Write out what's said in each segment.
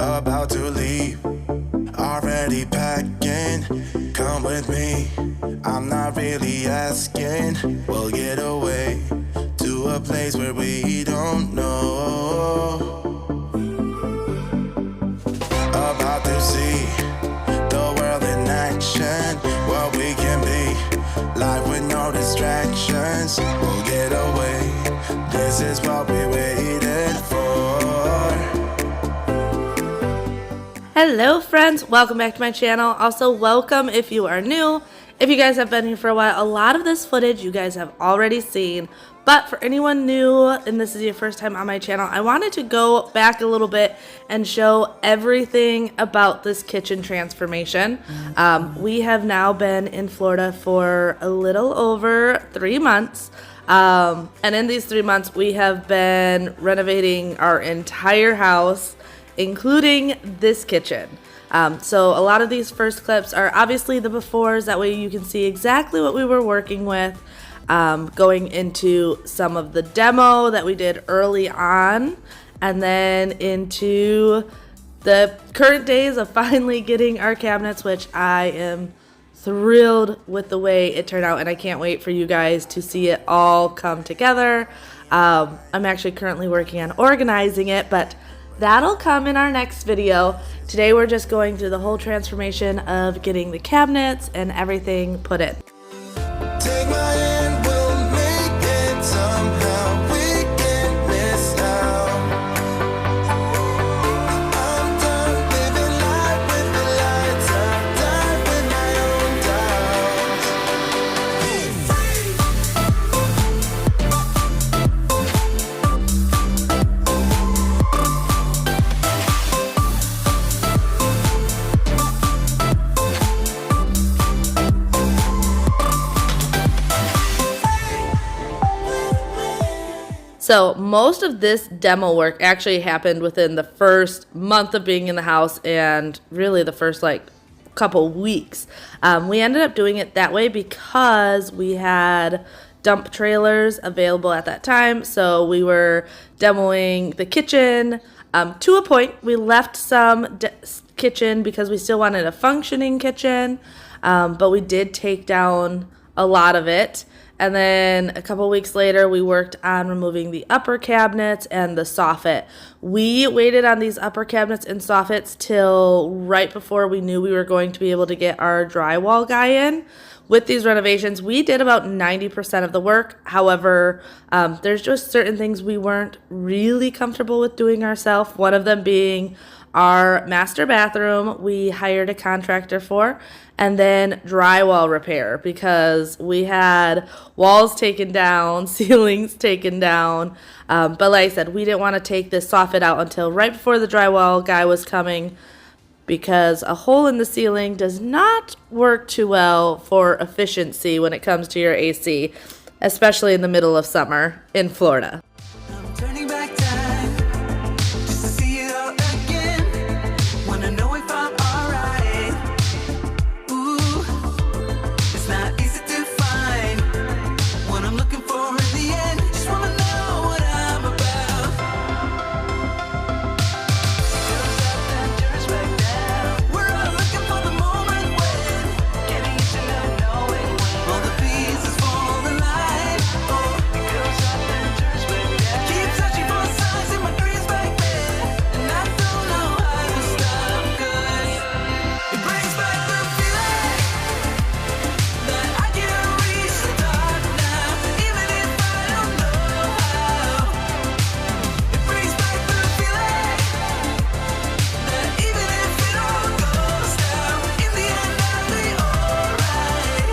about to leave, already packing. Come with me, I'm not really asking. We'll get away to a place where we don't know. About to see the world in action, what we can be, life with no distractions. We'll get away, this is what we waited for. Hello friends, welcome back to my channel. Also welcome if you are new. If you guys have been here for a while, a lot of this footage you guys have already seen, but for anyone new and this is your first time on my channel, I wanted to go back a little bit and show everything about this kitchen transformation. We have now been in Florida for a little over 3 months. And in these 3 months we have been renovating our entire house, including this kitchen. So a lot of these first clips are obviously the befores, that way you can see exactly what we were working with, going into some of the demo that we did early on, and then into the current days of finally getting our cabinets, which I am thrilled with the way it turned out, and I can't wait for you guys to see it all come together. I'm actually currently working on organizing it, but that'll come in our next video. Today we're just going through the whole transformation of getting the cabinets and everything put in. Take my hand, we'll make it somehow. We can't miss out. I'm done living life with the lights out, done with my own doubts. Be free. So most of this demo work actually happened within the first month of being in the house, and really the first couple weeks. We ended up doing it that way because we had dump trailers available at that time. So we were demoing the kitchen to a point. We left some kitchen because we still wanted a functioning kitchen, but we did take down a lot of it. And then a couple weeks later, we worked on removing the upper cabinets and the soffit. We waited on these upper cabinets and soffits till right before we knew we were going to be able to get our drywall guy in. With these renovations, we did about 90% of the work. However, there's just certain things we weren't really comfortable with doing ourselves. One of them being our master bathroom, we hired a contractor for, and then drywall repair, because we had walls taken down, ceilings taken down. But like I said, we didn't want to take this soffit out until right before the drywall guy was coming, because a hole in the ceiling does not work too well for efficiency when it comes to your AC, especially in the middle of summer in Florida. I'm turning back time just to see it all again. Wanna know if I'm alright. Ooh, it's not easy to find what I'm looking for in the end. Just wanna know what I'm about. Girls up and girls back down. We're all looking for the moment when getting each other, knowing when all the pieces fall in line. Oh, girls up and girls back down. Keep searching for signs in my dreams back then, and I don't know how to stop, 'cause it brings back the feeling that I can't reach the top now, even if I don't know how. It brings back the feeling that even if it all goes down, in the end I'll be alright.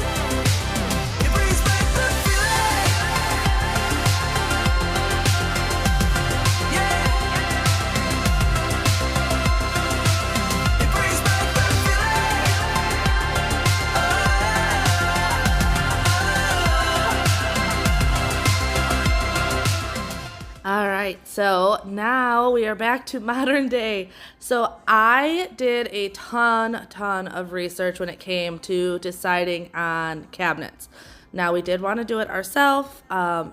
It brings back the feeling, yeah. It brings back the All right, so now we are back to modern day. So I did a ton of research when it came to deciding on cabinets. Now we did want to do it ourselves,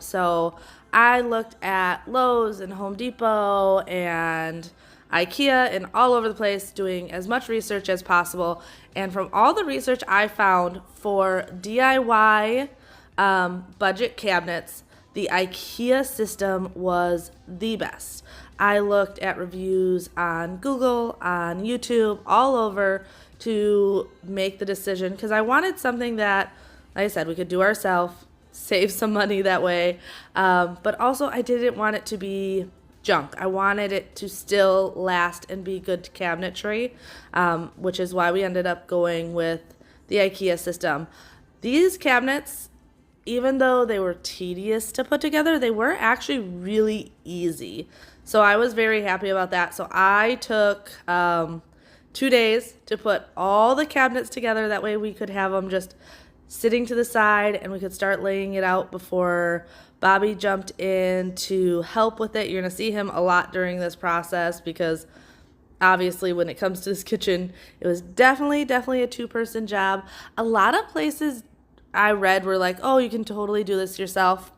so I looked at Lowe's and Home Depot and Ikea and all over the place, doing as much research as possible. And from all the research I found for DIY budget cabinets, the Ikea system was the best. I looked at reviews on Google, on YouTube, all over to make the decision because I wanted something that, like I said, we could do ourselves, save some money that way. But also I didn't want it to be junk. I wanted it to still last and be good cabinetry, which is why we ended up going with the Ikea system. These cabinets, even though they were tedious to put together, they were actually really easy. So I was very happy about that. So I took 2 days to put all the cabinets together. That way we could have them just sitting to the side and we could start laying it out before Bobby jumped in to help with it. You're going to see him a lot during this process because obviously when it comes to this kitchen, it was definitely a two-person job. A lot of places I read were like, oh, you can totally do this yourself.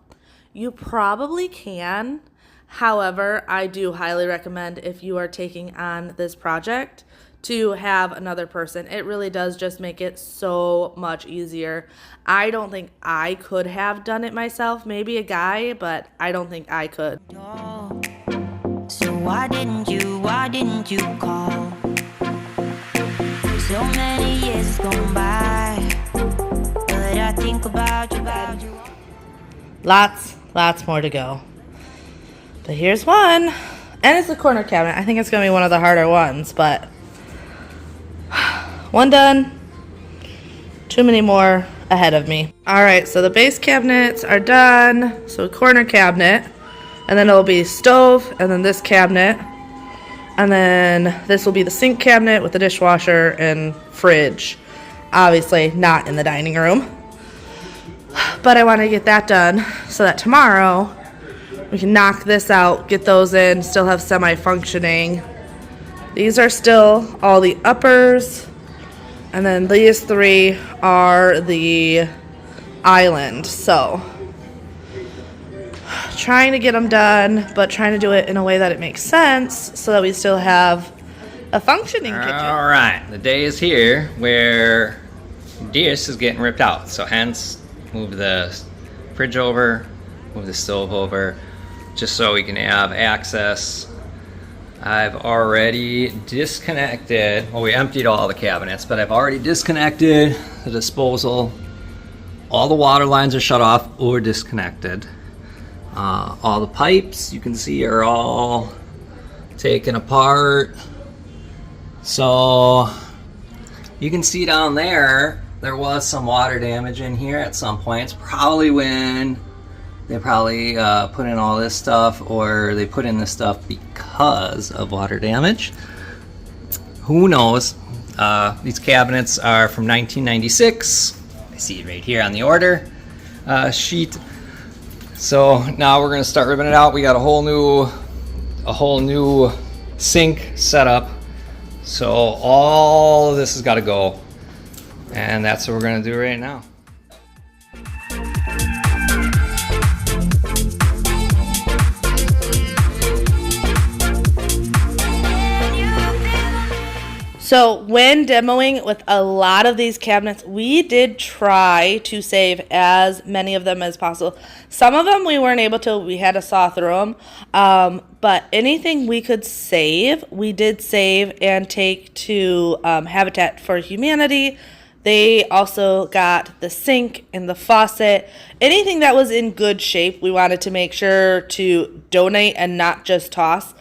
You probably can. However, I do highly recommend if you are taking on this project to have another person. It really does just make it so much easier. I don't think I could have done it myself. Maybe a guy, but I don't think I could. So why didn't you call? So many years gone by, but I think about you. Lots more to go. But here's one. And it's a corner cabinet. I think it's going to be one of the harder ones, but one done. Too many more ahead of me. All right, so the base cabinets are done. So a corner cabinet, and then it'll be stove, and then this cabinet, and then this will be the sink cabinet with the dishwasher and fridge. Obviously not in the dining room, but I want to get that done so that tomorrow we can knock this out, get those in, still have semi-functioning. These are still all the uppers. And then these three are the island. So trying to get them done, but trying to do it in a way that it makes sense so that we still have a functioning kitchen. All right, the day is here where this is getting ripped out. So hence, move the fridge over, move the stove over, just so we can have access. I've already disconnected, well, we emptied all the cabinets, but I've already disconnected the disposal. All the water lines are shut off or disconnected. All the pipes you can see are all taken apart. So you can see down there was some water damage in here at some point. It's probably when they put in all this stuff, or they put in this stuff because of water damage. Who knows? These cabinets are from 1996. I see it right here on the order sheet. So now we're gonna start ripping it out. We got a whole new sink setup. So all of this has got to go, and that's what we're gonna do right now. So when demoing with a lot of these cabinets, we did try to save as many of them as possible. Some of them we weren't able to, we had to saw through them. But anything we could save, we did save and take to Habitat for Humanity. They also got the sink and the faucet. Anything that was in good shape, we wanted to make sure to donate and not just toss.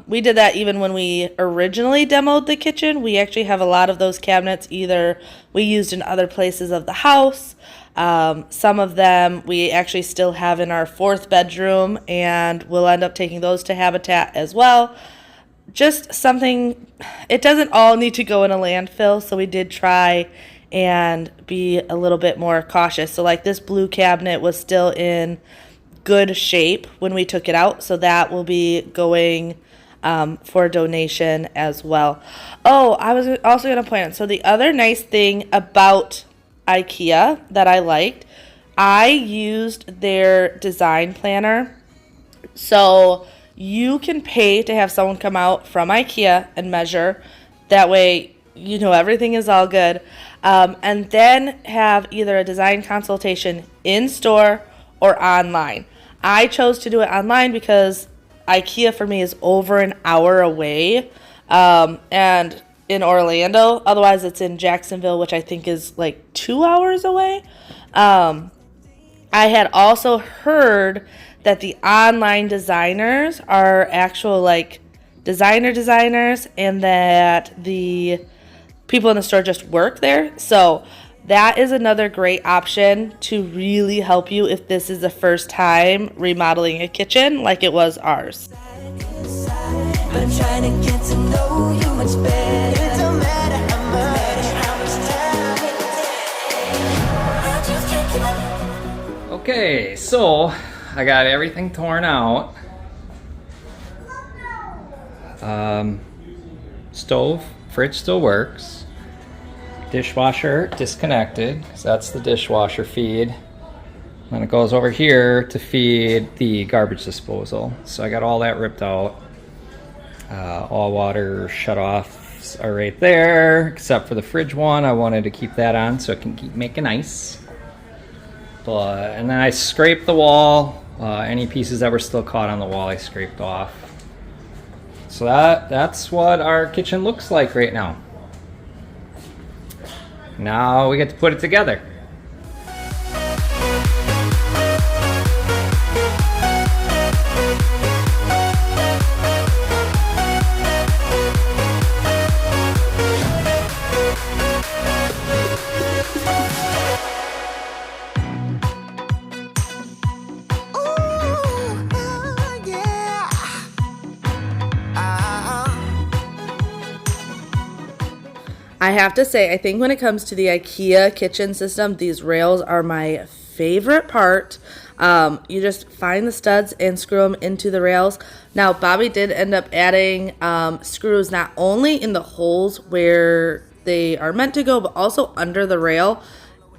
We did that even when we originally demoed the kitchen. We actually have a lot of those cabinets either we used in other places of the house. Some of them we actually still have in our 4th bedroom, and we'll end up taking those to Habitat as well. Just something, it doesn't all need to go in a landfill, so we did try and be a little bit more cautious. So like this blue cabinet was still in good shape when we took it out, so that will be going for donation as well. Oh, I was also going to point out, so the other nice thing about Ikea that I liked, I used their design planner. So you can pay to have someone come out from Ikea and measure. That way, you know, everything is all good. And then have either a design consultation in store or online. I chose to do it online because Ikea for me is over an hour away. And in Orlando, otherwise it's in Jacksonville, which I think is like 2 hours away. I had also heard that the online designers are actual like designers, and that the people in the store just work there. So that is another great option to really help you if this is the first time remodeling a kitchen like it was ours. But I'm trying to get to know you much better. It don't matter how much time it takes. I just can't keep up. Okay, so I got everything torn out. Fridge still works. Dishwasher disconnected, because that's the dishwasher feed. And it goes over here to feed the garbage disposal. So I got all that ripped out. All water shut-offs are right there, except for the fridge one. I wanted to keep that on so it can keep making ice. And then I scraped the wall. Any pieces that were still caught on the wall, I scraped off. So that's what our kitchen looks like right now. Now we get to put it together. I have to say, I think when it comes to the IKEA kitchen system, these rails are my favorite part. You just find the studs and screw them into the rails. Now, Bobby did end up adding screws not only in the holes where they are meant to go, but also under the rail.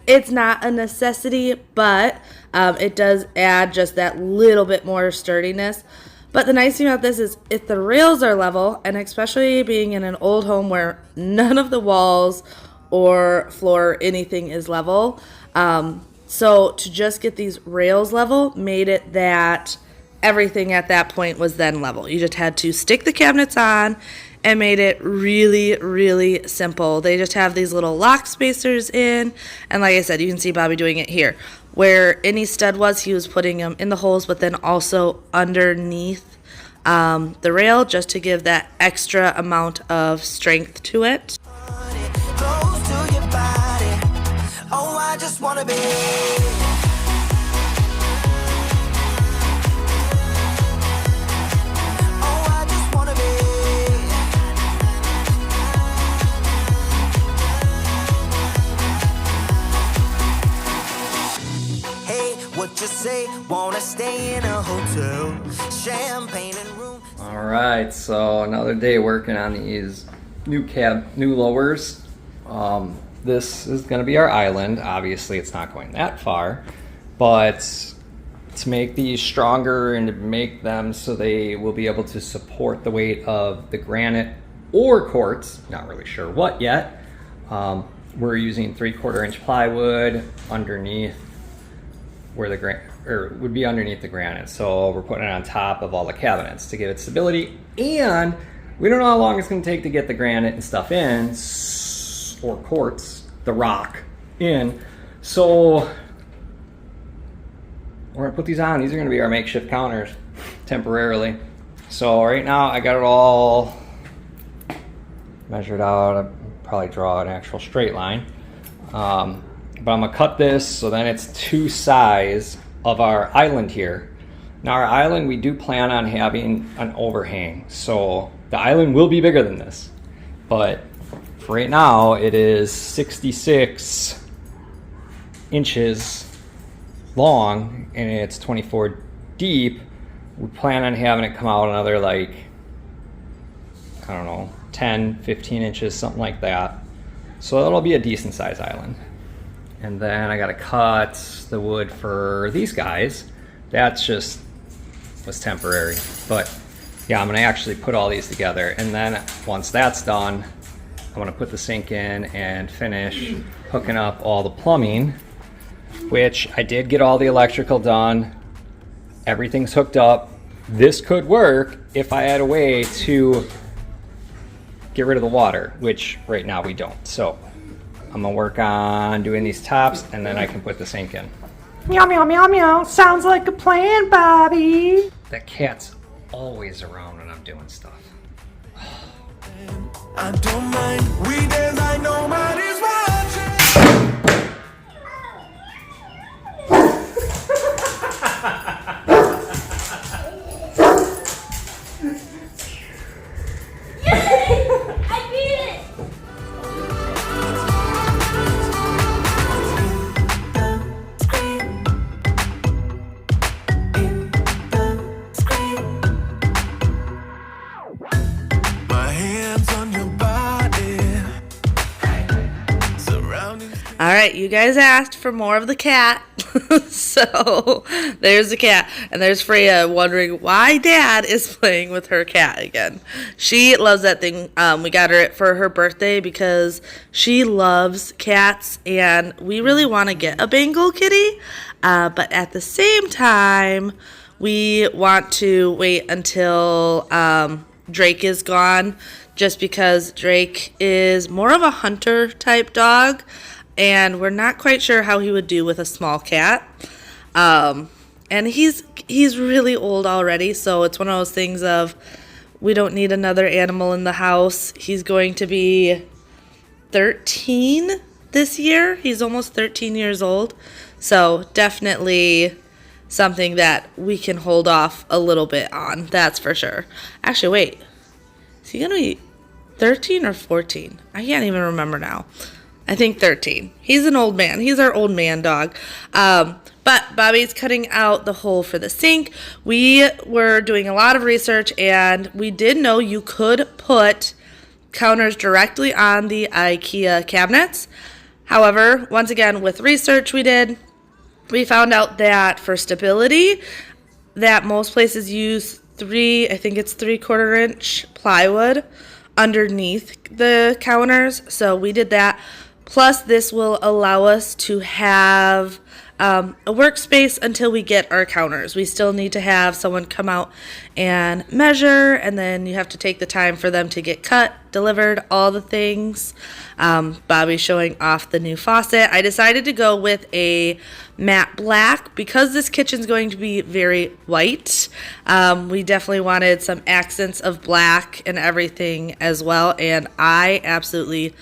It's not a necessity, but it does add just that little bit more sturdiness. But the nice thing about this is if the rails are level, and especially being in an old home where none of the walls or floor or anything is level, so to just get these rails level made it that everything at that point was then level. You just had to stick the cabinets on and made it really, really simple. They just have these little lock spacers in, and like I said, you can see Bobby doing it here. Where any stud was, he was putting them in the holes, but then also underneath the rail just to give that extra amount of strength to it. Close to your body. Oh, I just wanna be. Oh, I just wanna be. Hey, what you say? Wanna stay in a hotel? Champagne and room. All right, so another day working on these new lowers. This is going to be our island. Obviously, it's not going that far, but to make these stronger and to make them so they will be able to support the weight of the granite or quartz, not really sure what yet. We're using 3/4 inch plywood underneath where the would be underneath the granite. So we're putting it on top of all the cabinets to give it stability. And we don't know how long it's going to take to get the granite and stuff in, or quartz, the rock, in. So we're going to put these on. These are going to be our makeshift counters temporarily. So right now I got it all measured out. I'll probably draw an actual straight line. But I'm going to cut this so then it's 2 size of our island here. Now our island, we do plan on having an overhang. So the island will be bigger than this. But for right now, it is 66 inches long and it's 24 deep. We plan on having it come out another like, I don't know, 10, 15 inches, something like that. So that'll be a decent size island. And then I got to cut the wood for these guys. That's just was temporary, but yeah, I'm gonna actually put all these together, and then once that's done, I'm gonna put the sink in and finish hooking up all the plumbing, which I did get all the electrical done. Everything's hooked up. This could work if I had a way to get rid of the water, which right now we don't. So I'm gonna work on doing these tops, and then I can put the sink in. Meow, meow, meow, meow. Sounds like a plan, Bobby. That cat's always around when I'm doing stuff. I don't mind. We dance like nobody's watching. I beat it! My hands on your body. Surrounding. All right, you guys asked for more of the cat. So there's the cat. And there's Freya wondering why Dad is playing with her cat again. She loves that thing. We got her it for her birthday because she loves cats. And we really want to get a Bengal kitty. But at the same time, we want to wait until Drake is gone. Just because Drake is more of a hunter type dog. And we're not quite sure how he would do with a small cat. And he's really old already, so it's one of those things of we don't need another animal in the house. He's going to be 13 this year. He's almost 13 years old. So definitely something that we can hold off a little bit on, that's for sure. Actually, wait. Is he going to be 13 or 14? I can't even remember now. I think 13. He's an old man. He's our old man dog. But Bobby's cutting out the hole for the sink. We were doing a lot of research, and we did know you could put counters directly on the Ikea cabinets. However, once again, with research we found out that for stability, that most places use 3/4 inch plywood underneath the counters. So we did that. Plus, this will allow us to have a workspace until we get our counters. We still need to have someone come out and measure, and then you have to take the time for them to get cut, delivered, all the things. Bobby's showing off the new faucet. I decided to go with a matte black because this kitchen's going to be very white. We definitely wanted some accents of black and everything as well, and I absolutely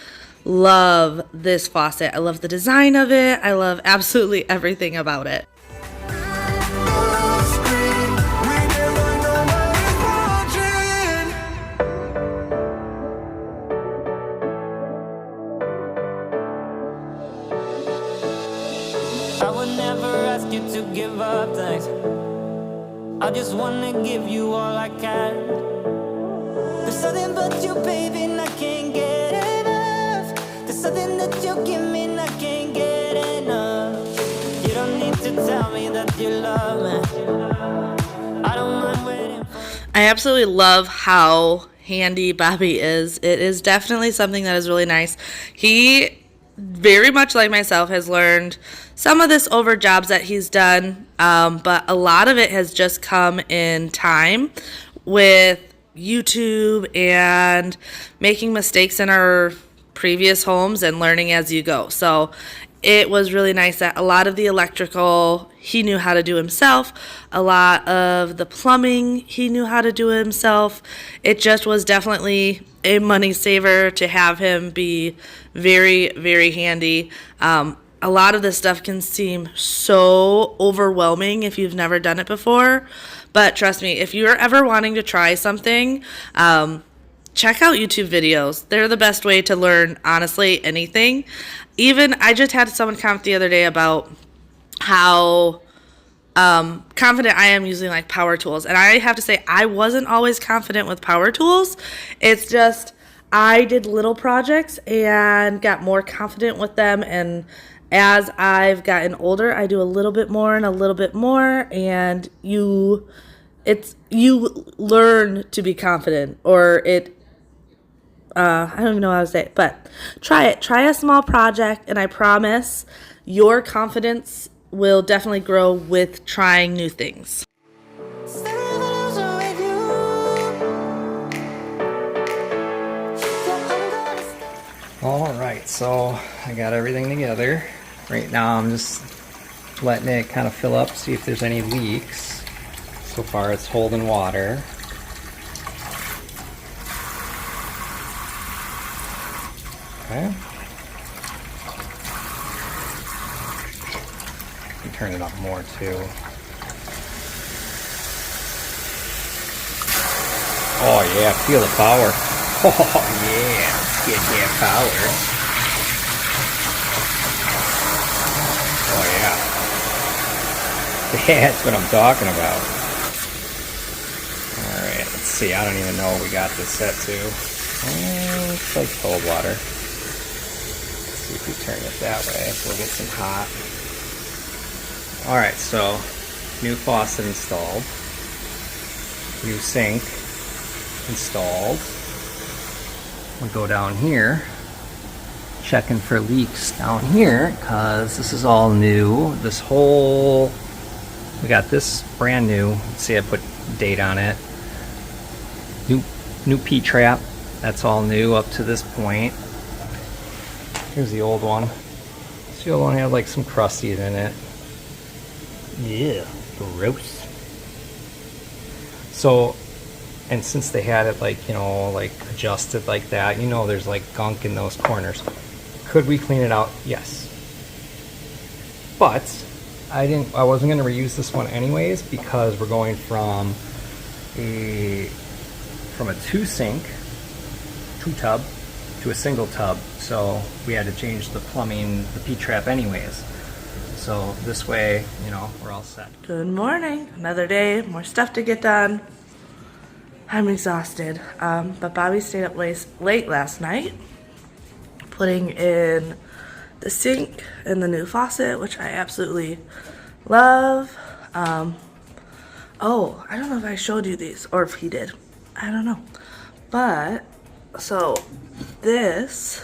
love this faucet. I love the design of it. I love absolutely everything about it. I would never ask you to give up things. I just wanna give you all I can. There's nothing but you, baby, and I can't get enough. There's something that you give me, and I can't get enough. You don't need to tell me that you love me. I don't mind waiting for. I absolutely love how handy Bobby is. It is definitely something that is really nice. He, very much like myself, has learned some of this over jobs that he's done, but a lot of it has just come in time with YouTube and making mistakes in our previous homes and learning as you go. So it was really nice that a lot of the electrical he knew how to do himself. A lot of the plumbing he knew how to do himself. It just was definitely a money saver to have him be very, very handy. A lot of this stuff can seem so overwhelming if you've never done it before. But trust me, if you're ever wanting to try something, check out YouTube videos. They're the best way to learn, honestly, anything. Even, I just had someone comment the other day about how confident I am using like power tools. And I have to say, I wasn't always confident with power tools. It's just, I did little projects and got more confident with them. And as I've gotten older, I do a little bit more and a little bit more. And you you learn to be confident, or I don't even know how to say it, but try it. Try a small project, and I promise your confidence will definitely grow with trying new things. All right, so I got everything together. Right now I'm just letting it kind of fill up, see if there's any leaks. So far it's holding water. Okay. You can turn it up more too. Oh yeah, feel the power. Oh yeah. Get that power. Oh yeah. That's what I'm talking about. Alright, let's see. I don't even know what we got this set to. Looks like cold water. Let's see if we turn it that way. We'll get some hot. Alright, so new faucet installed. New sink installed. We go down here, checking for leaks down here, because this is all new. We got this brand new. Let's see, I put date on it. New P-trap. That's all new up to this point. Here's the old one. The old one had like some crusties in it. Yeah, gross. So, and since they had it like, you know, like adjusted like that, you know, there's like gunk in those corners. Could we clean it out? Yes. But I wasn't going to reuse this one anyways, because we're going from a 2 tub to a single tub. So we had to change the plumbing, the P-trap anyways. So this way, you know, we're all set. Good morning. Another day, more stuff to get done. I'm exhausted, but Bobby stayed up late last night, putting in the sink and the new faucet, which I absolutely love. Oh, I don't know if I showed you these, or if he did. I don't know. But, so, this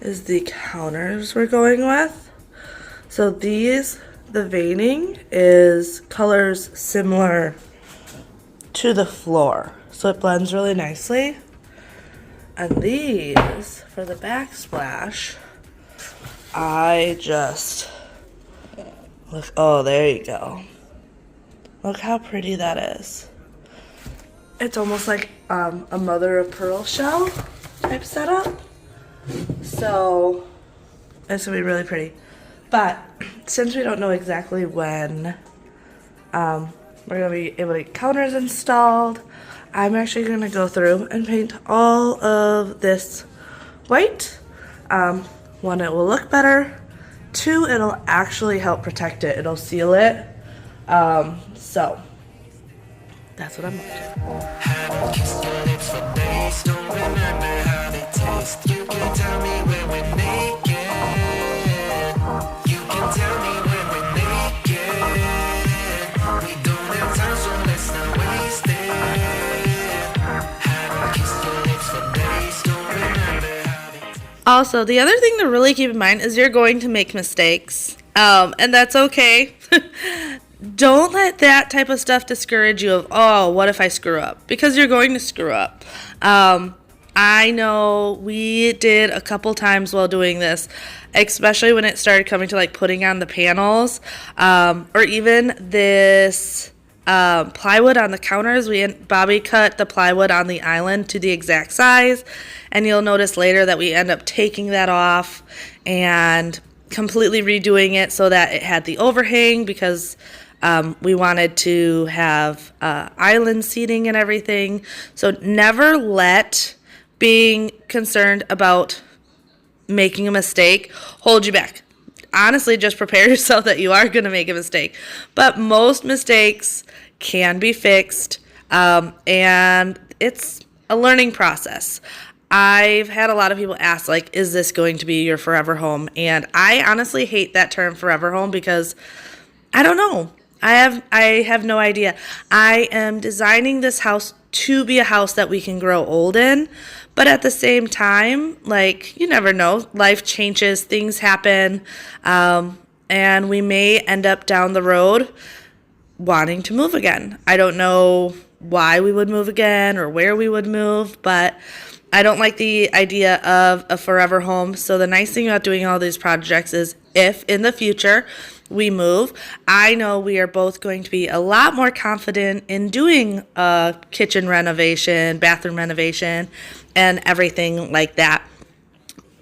is the counters we're going with. So these, the veining is colors similar to the floor, so it blends really nicely. And these, for the backsplash, I just look, oh, there you go. Look how pretty that is. It's almost like a mother of pearl shell type setup. So it's gonna be really pretty. But since we don't know exactly when we're gonna be able to get counters installed, I'm actually gonna go through and paint all of this white. One, it will look better. Two, it'll actually help protect it. It'll seal it. So that's what I'm up to. Haven't kissed your lips for days. Don't remember how they taste. You can tell me when we're naked. You can tell me when we're naked. We don't have time, so let's not waste it. Haven't kissed your lips for days. Don't remember how they taste. Also, the other thing to really keep in mind is you're going to make mistakes, and that's okay. Don't let that type of stuff discourage you of, oh, what if I screw up? Because you're going to screw up. I know we did a couple times while doing this, especially when it started coming to like putting on the panels, or even this plywood on the counters. Bobby cut the plywood on the island to the exact size, and you'll notice later that we end up taking that off and completely redoing it so that it had the overhang, because we wanted to have island seating and everything. So never let being concerned about making a mistake hold you back. Honestly, just prepare yourself that you are going to make a mistake. But most mistakes can be fixed, and it's a learning process. I've had a lot of people ask, like, is this going to be your forever home? And I honestly hate that term, forever home, because I don't know. I have no idea. I am designing this house to be a house that we can grow old in, but at the same time, like, you never know. Life changes, things happen, and we may end up down the road wanting to move again. I don't know why we would move again or where we would move, but I don't like the idea of a forever home. So the nice thing about doing all these projects is if in the future we move, I know we are both going to be a lot more confident in doing a kitchen renovation, bathroom renovation, and everything like that.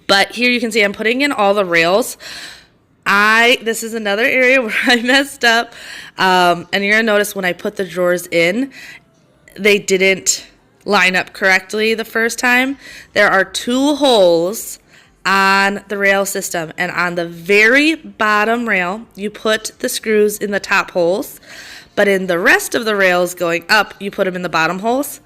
But here you can see I'm putting in all the rails. This is another area where I messed up. And you're going to notice when I put the drawers in, they didn't line up correctly the first time. There are 2 holes on the rail system, and on the very bottom rail you put the screws in the top holes, but in the rest of the rails going up you put them in the bottom holes.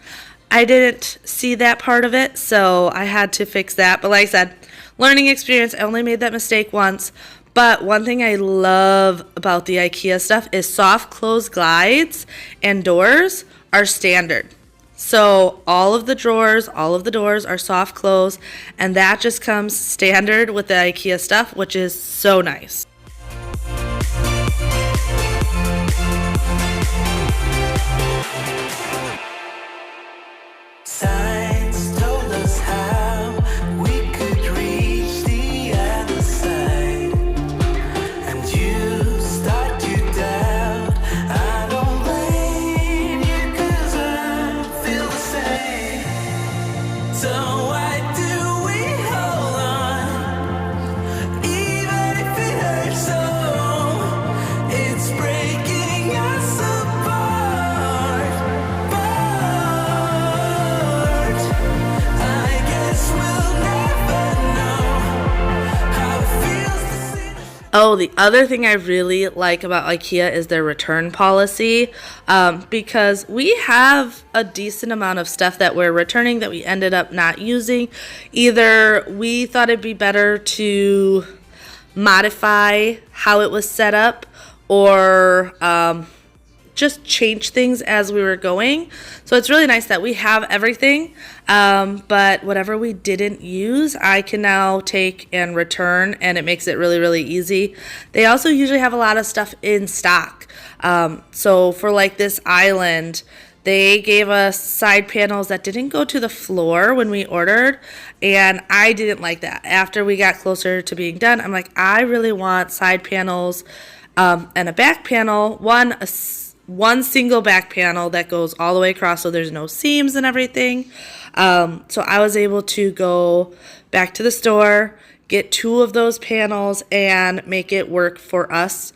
I didn't see that part of it, so I had to fix that. But like I said, learning experience. I only made that mistake once. But one thing I love about the Ikea stuff is soft close glides and doors are standard. So all of the drawers, all of the doors are soft close, and that just comes standard with the Ikea stuff, which is so nice. Signs told us how we could reach the other side, and you start to doubt. I don't blame you 'cause I feel the same. So why do we hold on, even if it hurts so? It's breaking us apart. I guess we'll never know how it feels to see. Oh, the other thing I really like about IKEA is their return policy, because we have a decent amount of stuff that we're returning that we ended up not using. Either we thought it'd be better to modify how it was set up, or just change things as we were going. So it's really nice that we have everything, but whatever we didn't use, I can now take and return, and it makes it really, really easy. They also usually have a lot of stuff in stock. So for like this island, they gave us side panels that didn't go to the floor when we ordered, and I didn't like that. After we got closer to being done, I'm like, I really want side panels and a back panel, one single back panel that goes all the way across so there's no seams and everything. So I was able to go back to the store, get 2 of those panels, and make it work for us.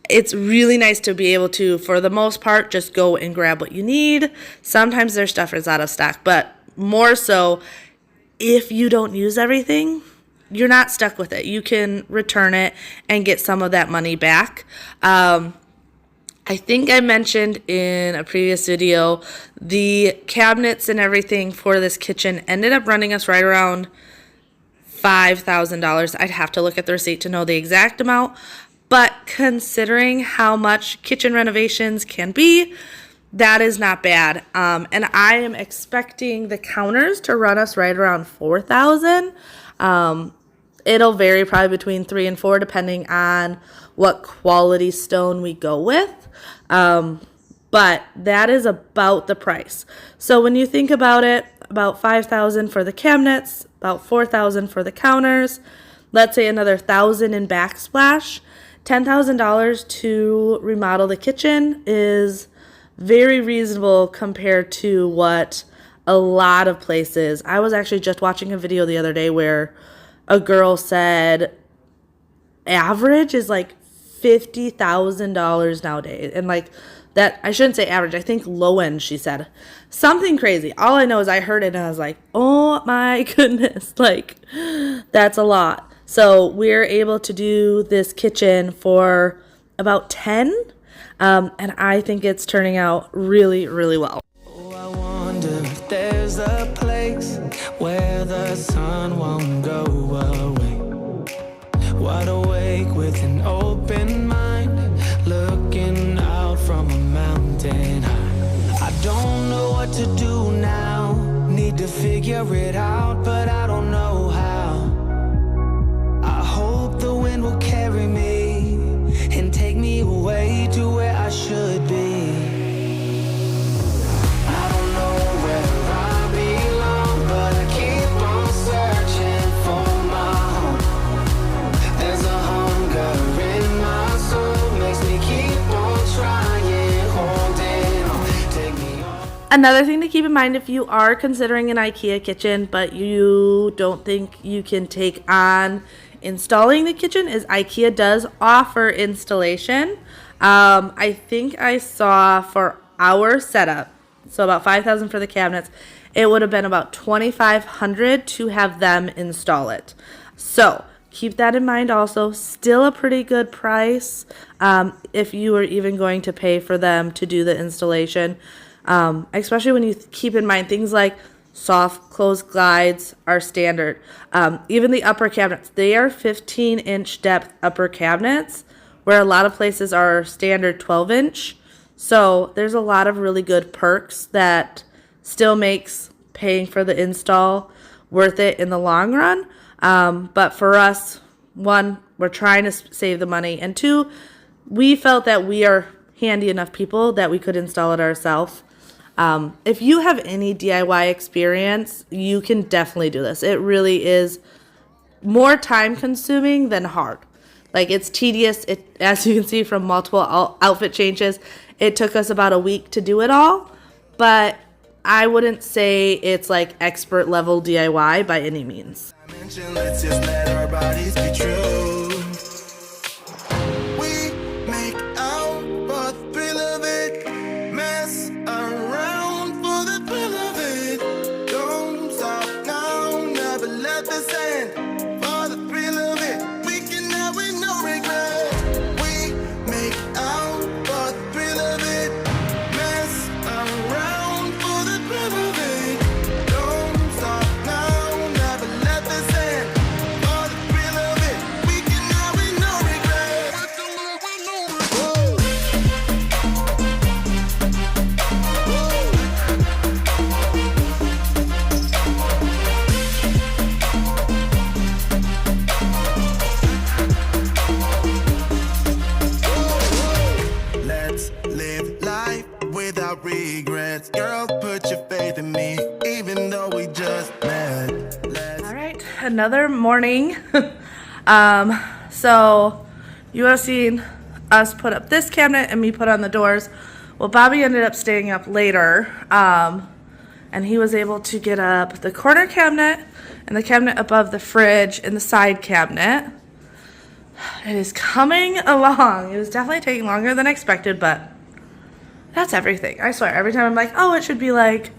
It's really nice to be able to, for the most part, just go and grab what you need. Sometimes their stuff is out of stock, but more so, if you don't use everything, you're not stuck with it. You can return it and get some of that money back. I think I mentioned in a previous video, the cabinets and everything for this kitchen ended up running us right around $5,000. I'd have to look at the receipt to know the exact amount, but considering how much kitchen renovations can be, that is not bad. And I am expecting the counters to run us right around $4,000. It'll vary probably between 3 and 4 depending on what quality stone we go with. But that is about the price. So when you think about it, about $5,000 for the cabinets, about $4,000 for the counters, let's say another $1,000 in backsplash, $10,000 to remodel the kitchen is very reasonable compared to what a lot of places. I was actually just watching a video the other day where a girl said average is like $50,000 nowadays. And like that, I shouldn't say average, I think low end, she said. Something crazy. All I know is I heard it and I was like, oh my goodness, like that's a lot. So we're able to do this kitchen for about 10, and I think it's turning out really, really well. Oh, I wonder if there's a place where the sun won't go away. Wide awake with an open mind, looking what to do now. Need to figure it out, but I don't know how. I hope the wind will carry me and take me away to where I should be. I don't know where I belong, but I keep on searching for my home. There's a hunger in my soul, makes me keep on trying, holding on. Take me on. Another thing to keep in mind if you are considering an IKEA kitchen, but you don't think you can take on installing the kitchen, is IKEA does offer installation. I think I saw for our setup, so about $5,000 for the cabinets, it would have been about $2,500 to have them install it. So keep that in mind also. Still a pretty good price if you were even going to pay for them to do the installation. Especially when you keep in mind things like soft close glides are standard. Even the upper cabinets, they are 15-inch depth upper cabinets, where a lot of places are standard 12-inch. So there's a lot of really good perks that still makes paying for the install worth it in the long run. But for us, one, we're trying to save the money, and two, we felt that we are handy enough people that we could install it ourselves. If you have any DIY experience, you can definitely do this. It really is more time consuming than hard. Like, it's tedious. As you can see from multiple outfit changes, it took us about a week to do it all, but I wouldn't say it's like expert level DIY by any means. Let's just let our bodies be true. We make out for the thrill of it, mess around for the thrill of it. Don't stop now, never let this end. For the thrill of it, we can have it, no regret. We make out for the thrill of it, mess around for the thrill of it. Don't stop now, never let this end. For the thrill of it, we can have it, no regret. Whoa. Let's live life without regrets. Girl, put your faith in me, even though we just met. All right, another morning. So you have seen us put up this cabinet and me put on the doors. Well, Bobby ended up staying up later, and he was able to get up the corner cabinet and the cabinet above the fridge and the side cabinet. It is coming along. It was definitely taking longer than expected, but that's everything. I swear, every time I'm like, oh, it should be like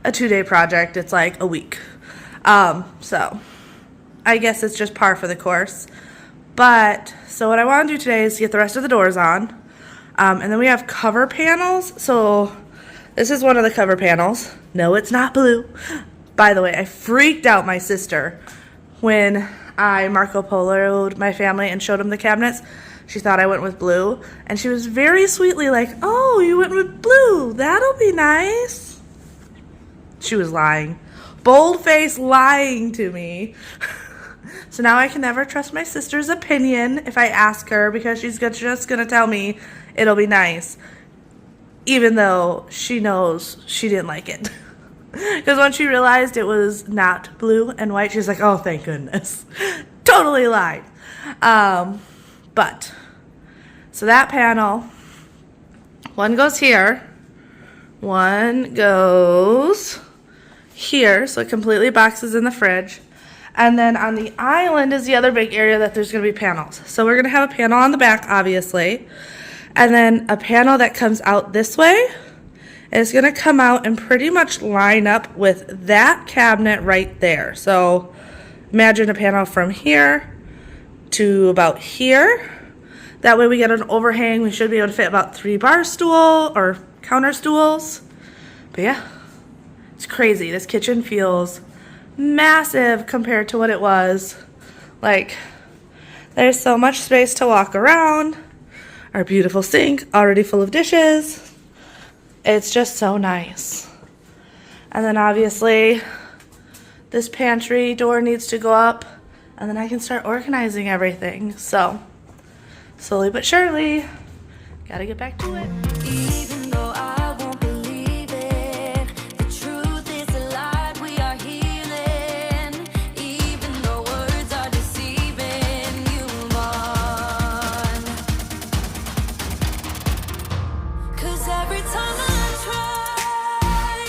a 2-day project, it's like a week. So I guess it's just par for the course. But so what I want to do today is get the rest of the doors on. And then we have cover panels. So this is one of the cover panels. No, it's not blue. By the way, I freaked out my sister when I Marco Polo'd my family and showed them the cabinets. She thought I went with blue, and she was very sweetly like, oh, you went with blue. That'll be nice. She was lying. Bold-faced lying to me. So now I can never trust my sister's opinion if I ask her, because she's just going to tell me it'll be nice, even though she knows she didn't like it. Because when she realized it was not blue and white, she was like, oh, thank goodness. Totally lied. But, so that panel, one goes here, one goes here, so it completely boxes in the fridge. And then on the island is the other big area that there's going to be panels. So we're going to have a panel on the back, obviously, and then a panel that comes out this way. It's going to come out and pretty much line up with that cabinet right there. So imagine a panel from here to about here. That way we get an overhang. We should be able to fit about 3 bar stool or counter stools. But yeah, it's crazy. This kitchen feels massive compared to what it was. Like, there's so much space to walk around. Our beautiful sink already full of dishes. It's just so nice. And then obviously this pantry door needs to go up, and then I can start organizing everything. So slowly but surely, gotta get back to it. Even though I won't believe it, the truth is a lie, we are healing. Even though words are deceiving, you move on. 'Cause every time I try,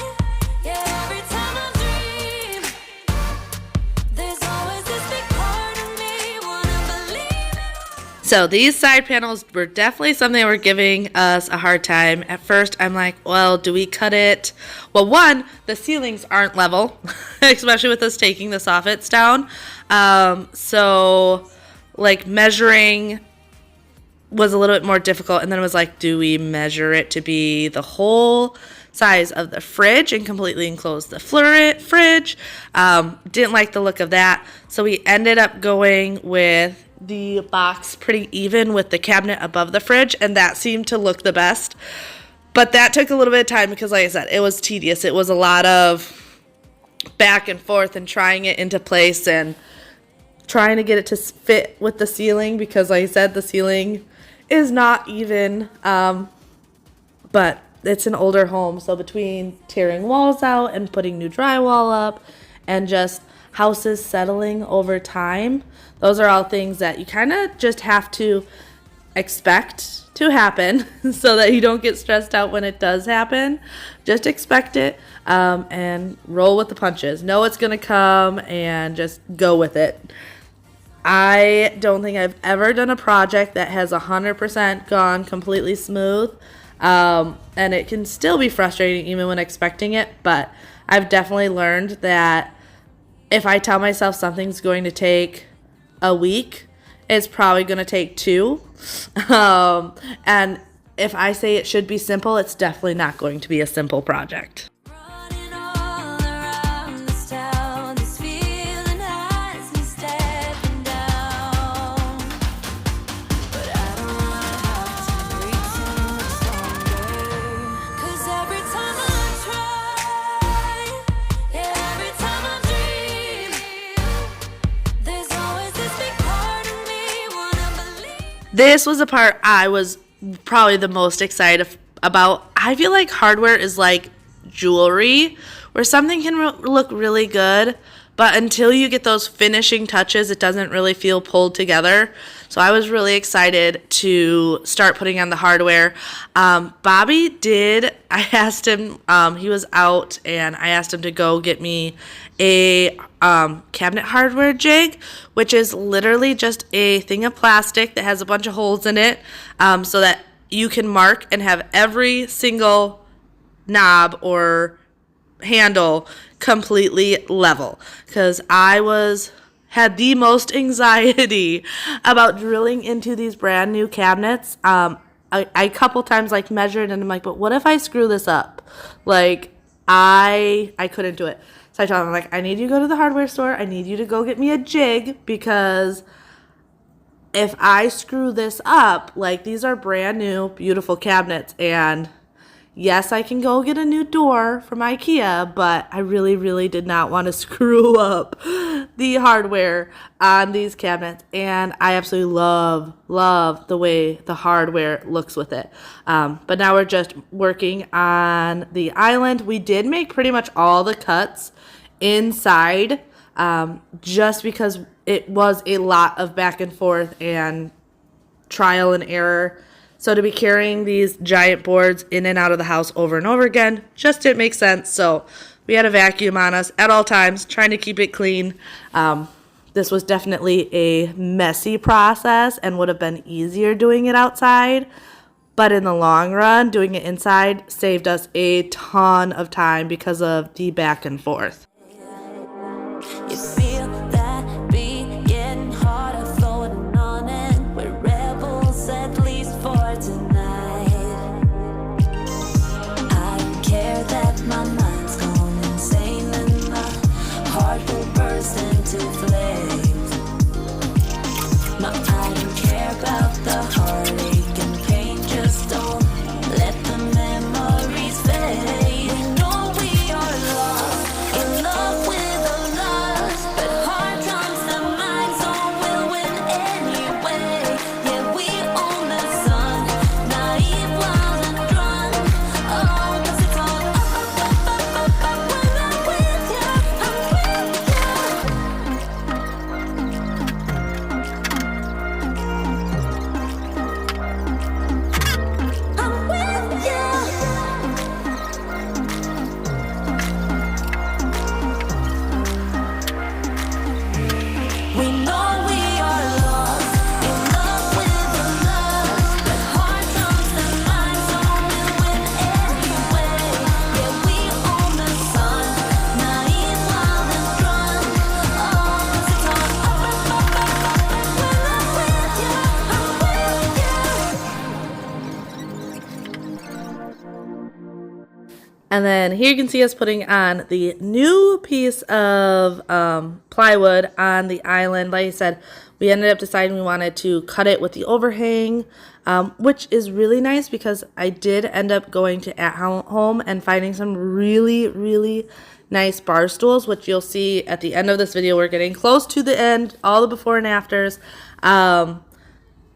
yeah, every time I dream, there's always this big part of me wanna believe it. So these side panels were definitely something that were giving us a hard time. At first, I'm like, well, do we cut it? Well, one, the ceilings aren't level, especially with us taking the soffits down. So like measuring was a little bit more difficult. And then it was like, do we measure it to be the whole size of the fridge and completely enclose the fridge? Didn't like the look of that. So we ended up going with the box pretty even with the cabinet above the fridge, and that seemed to look the best. But that took a little bit of time because, like I said, it was tedious. It was a lot of back and forth and trying it into place and trying to get it to fit with the ceiling because, like I said, the ceiling is not even, but it's an older home. So between tearing walls out and putting new drywall up and just houses settling over time, those are all things that you kind of just have to expect to happen so that you don't get stressed out when it does happen. Just expect it and roll with the punches. Know it's going to come and just go with it. I don't think I've ever done a project that has 100% gone completely smooth. And it can still be frustrating even when expecting it. But I've definitely learned that if I tell myself something's going to take a week, it's probably going to take 2. And if I say it should be simple, it's definitely not going to be a simple project. Running all around this town, this feeling has me stepping down. But I don't wanna have to break too much stronger. 'Cause every time I try, yeah, every time I dream, there's always this big part of me wanna believe. This was a part I was probably the most excited about. I feel like hardware is like jewelry, where something can look really good, but until you get those finishing touches, it doesn't really feel pulled together. So I was really excited to start putting on the hardware. Bobby did. I asked him, he was out, and I asked him to go get me a cabinet hardware jig, which is literally just a thing of plastic that has a bunch of holes in it, so that you can mark and have every single knob or handle completely level. Because I had the most anxiety about drilling into these brand new cabinets. I couple times like measured and I'm like, but what if I screw this up? Like I couldn't do it. So I told him, like, I need you to go to the hardware store. I need you to go get me a jig, because if I screw this up, like, these are brand new, beautiful cabinets. And yes, I can go get a new door from Ikea, but I really, really did not want to screw up the hardware on these cabinets. And I absolutely love the way the hardware looks with it. But now we're just working on the island. We did make pretty much all the cuts inside, just because it was a lot of back and forth and trial and error. So to be carrying these giant boards in and out of the house over and over again just didn't make sense. So we had a vacuum on us at all times, trying to keep it clean. This was definitely a messy process and would have been easier doing it outside. But in the long run, doing it inside saved us a ton of time because of the back and forth. You feel that beat getting harder, floating on it. We're rebels, at least for tonight. I don't care that my mind's gone insane and my heart will burst into flames. No, I don't care about the heartache and pain. Just don't let the memories fade. We know we are lost. And then here you can see us putting on the new piece of plywood on the island. Like I said, we ended up deciding we wanted to cut it with the overhang, which is really nice because I did end up going to At Home and finding some really, really nice bar stools, which you'll see at the end of this video. We're getting close to the end, all the before and afters.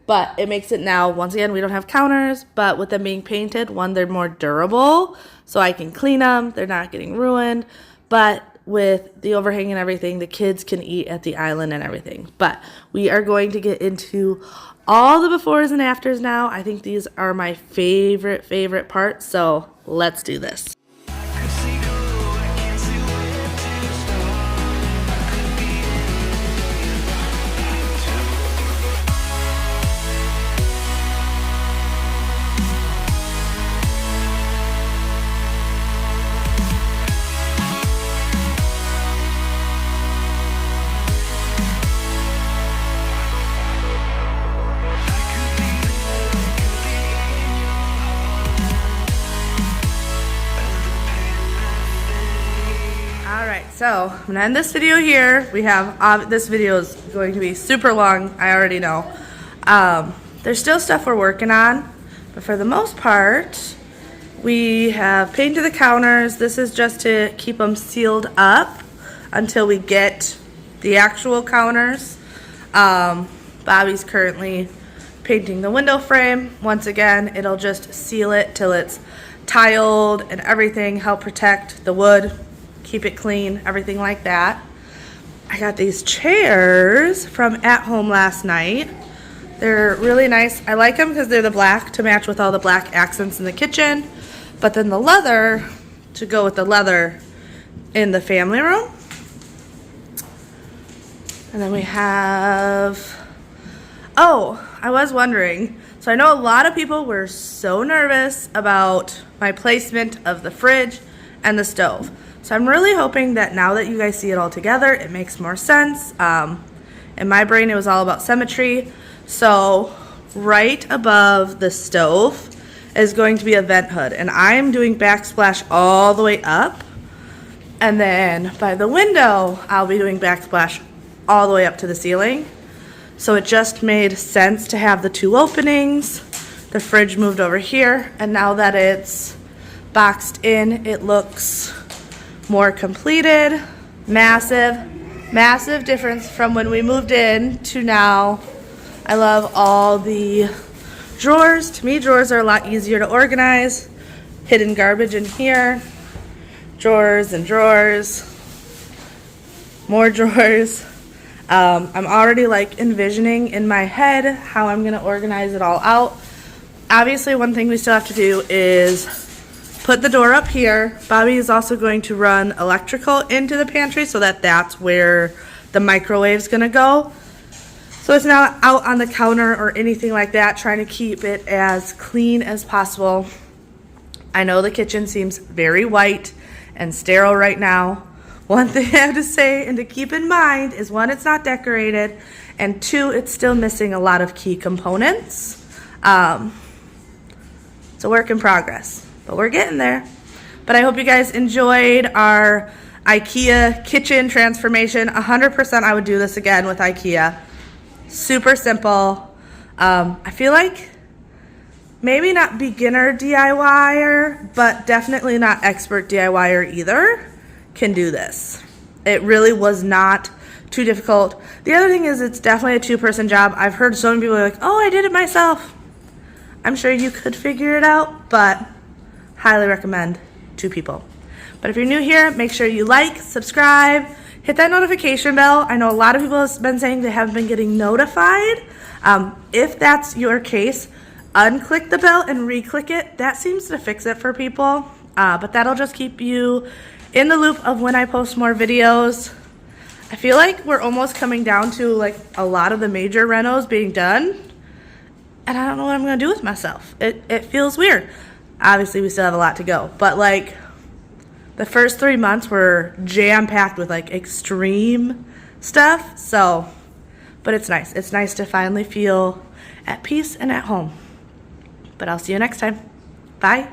But it makes it now, once again, we don't have counters, but with them being painted, one, they're more durable, so I can clean them. They're not getting ruined. But with the overhang and everything, the kids can eat at the island and everything. But we are going to get into all the befores and afters now. I think these are my favorite parts, so let's do this. So I'm gonna end this video here. We have this video is going to be super long, I already know. There's still stuff we're working on, but for the most part we have painted the counters. This is just to keep them sealed up until we get the actual counters. Bobby's currently painting the window frame. Once again, it'll just seal it till it's tiled and everything, help protect the wood, keep it clean, everything like that. I got these chairs from At Home last night. They're really nice. I like them because they're the black to match with all the black accents in the kitchen, but then the leather to go with the leather in the family room. And then we have, oh, I was wondering, so I know a lot of people were so nervous about my placement of the fridge and the stove. So I'm really hoping that now that you guys see it all together, it makes more sense. In my brain, it was all about symmetry. So right above the stove is going to be a vent hood. And I'm doing backsplash all the way up. And then by the window, I'll be doing backsplash all the way up to the ceiling. So it just made sense to have the two openings. The fridge moved over here. And now that it's boxed in, it looks more completed. Massive difference from when we moved in to now. I love all the drawers. To me, drawers are a lot easier to organize. Hidden garbage in here. Drawers and drawers. More drawers. I'm already like envisioning in my head how I'm gonna organize it all out. Obviously, one thing we still have to do is put the door up here. Bobby is also going to run electrical into the pantry so that that's where the microwave's gonna go. So it's not out on the counter or anything like that, trying to keep it as clean as possible. I know the kitchen seems very white and sterile right now. One thing I have to say and to keep in mind is, one, it's not decorated, and two, it's still missing a lot of key components. It's a work in progress, but we're getting there. But I hope you guys enjoyed our Ikea kitchen transformation. 100% I would do this again with Ikea. Super simple. I feel like maybe not beginner DIYer, but definitely not expert DIYer either can do this. It really was not too difficult. The other thing is, it's definitely a two-person job. I've heard so many people are like, oh, I did it myself. I'm sure you could figure it out, but highly recommend 2 people. But if you're new here, make sure you like, subscribe, hit that notification bell. I know a lot of people have been saying they haven't been getting notified. If that's your case, unclick the bell and re-click it. That seems to fix it for people, but that'll just keep you in the loop of when I post more videos. I feel like we're almost coming down to like a lot of the major renos being done, and I don't know what I'm gonna do with myself. It feels weird. Obviously, we still have a lot to go, but like the first 3 months were jam-packed with like extreme stuff. So, but it's nice. It's nice to finally feel at peace and at home. But I'll see you next time. Bye.